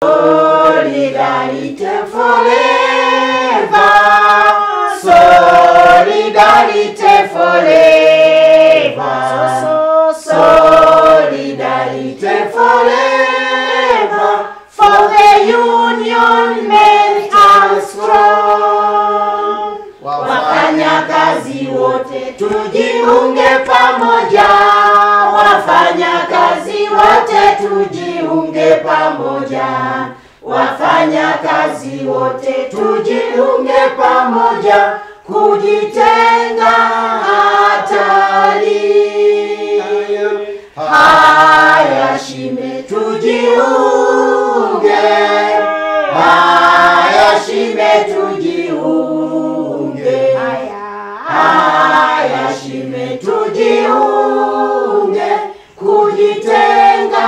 Solidarité forever, solidarité forever, solidarité forever, for the union made us strong. Wafanyakazi wote tujiunge pamoja, wafanyakazi wote tujiunge pamoja, wafanyakazi wote tujiunge pamoja, kujitenga hatari. Haya shime tujiunge, haya shime tujiunge, haya shime tujiunge, kujitenga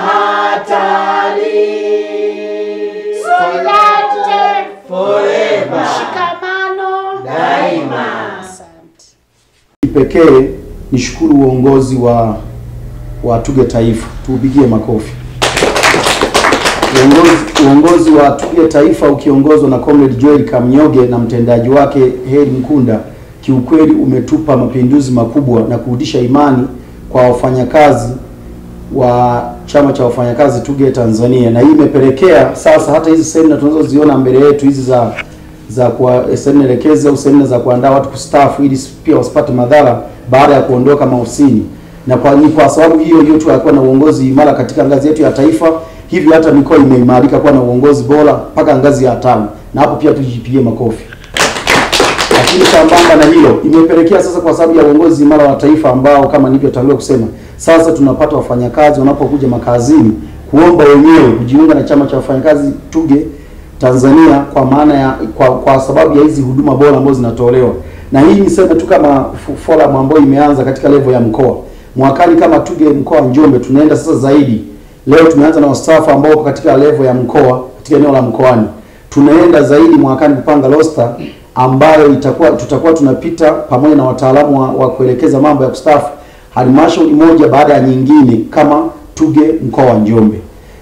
hatari. Solidarity forever, shikamano daima. Pekee nishukuru uongozi wa TUGHE Taifa, tuupigie makofi. Uongozi wa TUGHE Taifa ukiongozwa na Comrade Joel Kamnyoge na mtendaji wake Heri Mkunda, kiukweli umetupa mapinduzi makubwa na kurudisha imani kwa wafanyakazi wa chama cha wafanyakazi TUGHE Tanzania, na hii imepelekea sasa hata hizi semina tunazoziona mbele yetu hizi za kwa semina elekezi au semina za kuandaa watu kustaafu ili pia wasipate madhara baada ya kuondoka maofisini. Na kwa sababu hiyo tu yakuwa na uongozi imara katika ngazi yetu ya taifa, hivyo hata mikoa imeimarika kuwa na uongozi bora mpaka ngazi ya 5, na hapo pia tujipigie makofi. Lakini sambamba na hilo imepelekea sasa, kwa sababu ya uongozi imara wa taifa ambao kama nilivyotangulia kusema, sasa tunapata wafanyakazi wanapokuja makazini kuomba wenyewe kujiunga na chama cha wafanyakazi TUGHE Tanzania, kwa maana ya kwa sababu ya hizi huduma bora ambazo zinatolewa. Na hii niseme tu kama forum ambayo imeanza katika level ya mkoa. Mwakani kama TUGHE mkoa wa Njombe tunaenda sasa zaidi. Leo tumeanza na wastaafu ambao katika level ya mkoa, katika eneo la mkoani. Tunaenda zaidi mwakani kupanga roster ambayo tutakuwa tunapita pamoja na wataalamu wa kuelekeza mambo ya kustaafu halmashauri moja baada ya nyingine kama TUGHE mkoa wa Njombe.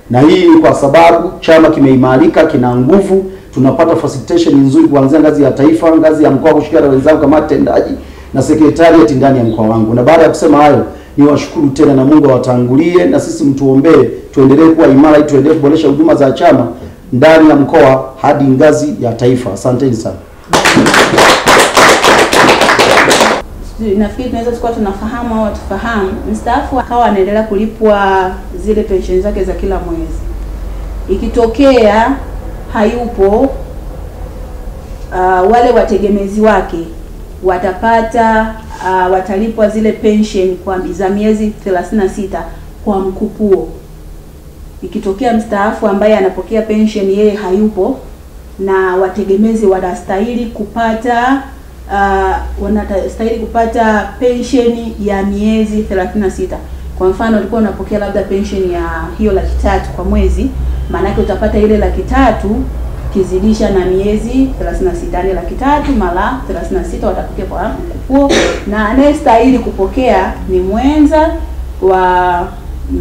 Na hii kwa sababu chama kimeimarika, kina nguvu, tunapata facilitation nzuri kuanzia ngazi ya taifa, ngazi ya mkoa, kushirikiana na wenzangu kama tendaji na secretariat ndani ya mkoa wangu. Na baada ya kusema hayo, niwashukuru tena na Mungu awatangulie, na sisi mtuombee tuendelee kuwa imara ili tuendelee kuboresha huduma za chama ndani ya mkoa hadi ngazi ya taifa. Asanteni sana. Nafikiri tunaweza tukao tunafahamu au tufahamu, mstaafu akawa anaendelea kulipwa zile pensheni zake za kila mwezi. Ikitokea hayupo, wale wategemezi wake watapata watalipwa zile pensheni kwa za miezi 36 kwa mkupuo. Ikitokea mstaafu ambaye anapokea pensheni yeye hayupo, na wategemezi wanastahili kupata wanastahili kupata pensheni ya miezi 36. Kwa mfano ulikuwa unapokea labda pensheni ya hiyo 300,000 kwa mwezi, maana yake utapata ile 300,000 kizidisha na miezi 36, ni 300,000 mara 36 watapokea kwa mkupuo, na anayestahili kupokea ni mwenza wa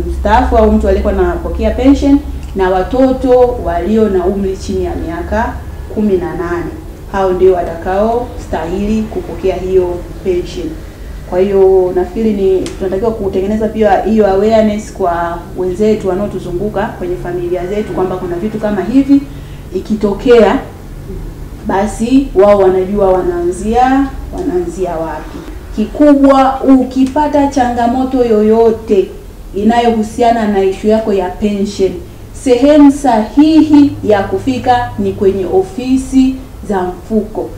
mstaafu au mtu aliyekuwa anapokea pension, na watoto walio na umri chini ya miaka 18. Hao ndio watakao stahili kupokea hiyo pension. Kwa hiyo nafikiri tunatakiwa kutengeneza pia hiyo awareness kwa wenzetu wanaotuzunguka kwenye familia zetu kwamba kuna vitu kama hivi, ikitokea basi wao wanajua wanaanzia wapi. Kikubwa, ukipata changamoto yoyote inayohusiana na issue yako ya pension, sehemu sahihi ya kufika ni kwenye ofisi za mfuko.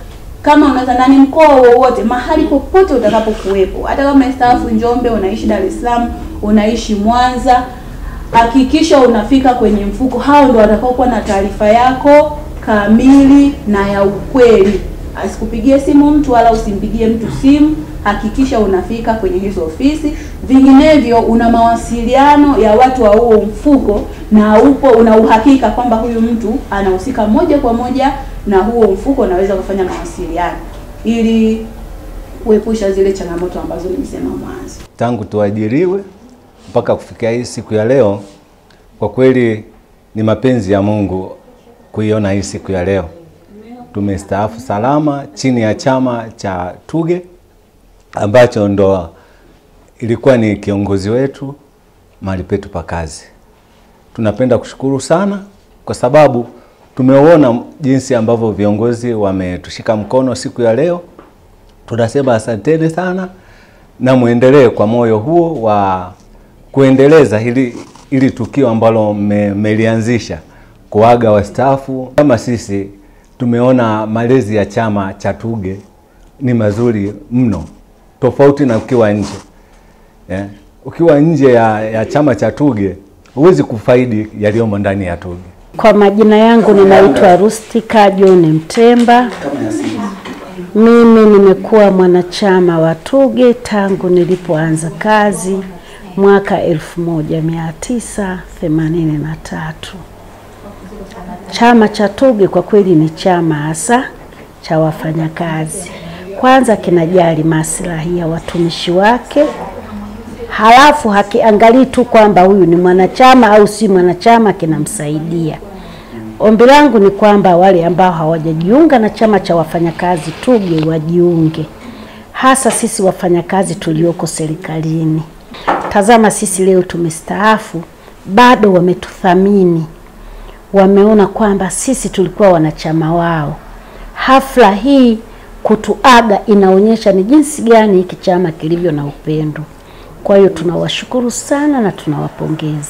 Kama unaweza ndani mkoa wowote, mahali popote utakapokuwepo, hata kama mstaafu Njombe, unaishi Dar es Salaam, unaishi Mwanza, hakikisha unafika kwenye mfuko. Hao ndio watakao kuwa na taarifa yako kamili na ya ukweli. Asikupigie simu mtu wala usimpigie mtu simu, hakikisha unafika kwenye hizo ofisi. Vinginevyo una mawasiliano ya watu wa huo mfuko na una uhakika kwamba huyu mtu anahusika moja kwa moja na huo mfuko, naweza kufanya mawasiliano ili kuepusha zile changamoto ambazo nimesema mwanzo. Tangu tuajiriwe mpaka kufikia hii siku ya leo, kwa kweli ni mapenzi ya Mungu kuiona hii siku ya leo. Tumestaafu salama chini ya chama cha TUGHE ambacho ndo ilikuwa ni kiongozi wetu mahali petu pa kazi. Tunapenda kushukuru sana kwa sababu tumeona jinsi ambavyo viongozi wametushika mkono siku ya leo. Tunasema asanteni sana na muendelee kwa moyo huo wa kuendeleza hili tukio ambalo mmelianzisha kuaga wastaafu. Kama sisi tumeona malezi ya chama cha TUGHE ni mazuri mno, tofauti na ukiwa nje. Ukiwa nje ya chama cha TUGHE huwezi kufaidi yaliyomo ndani ya TUGHE. Kwa majina yangu ninaitwa Rustika John Mtemba. Mimi nimekuwa mwanachama wa TUGHE tangu nilipoanza kazi mwaka 1983. Chama cha TUGHE kwa kweli ni chama hasa cha wafanyakazi. Kwanza kinajali maslahi ya watumishi wake. Halafu hakiangalii tu kwamba huyu ni mwanachama au si mwanachama, kinamsaidia. Ombi langu ni kwamba wale ambao hawajajiunga na chama cha wafanyakazi TUGHE wajiunge. Hasa sisi wafanyakazi tulioko serikalini. Tazama sisi leo tumestaafu, bado wametuthamini. Wameona kwamba sisi tulikuwa wanachama wao. Hafla hii kutuaga inaonyesha ni jinsi gani hiki chama kilivyo na upendo. Kwa hiyo tunawashukuru sana na tunawapongeza.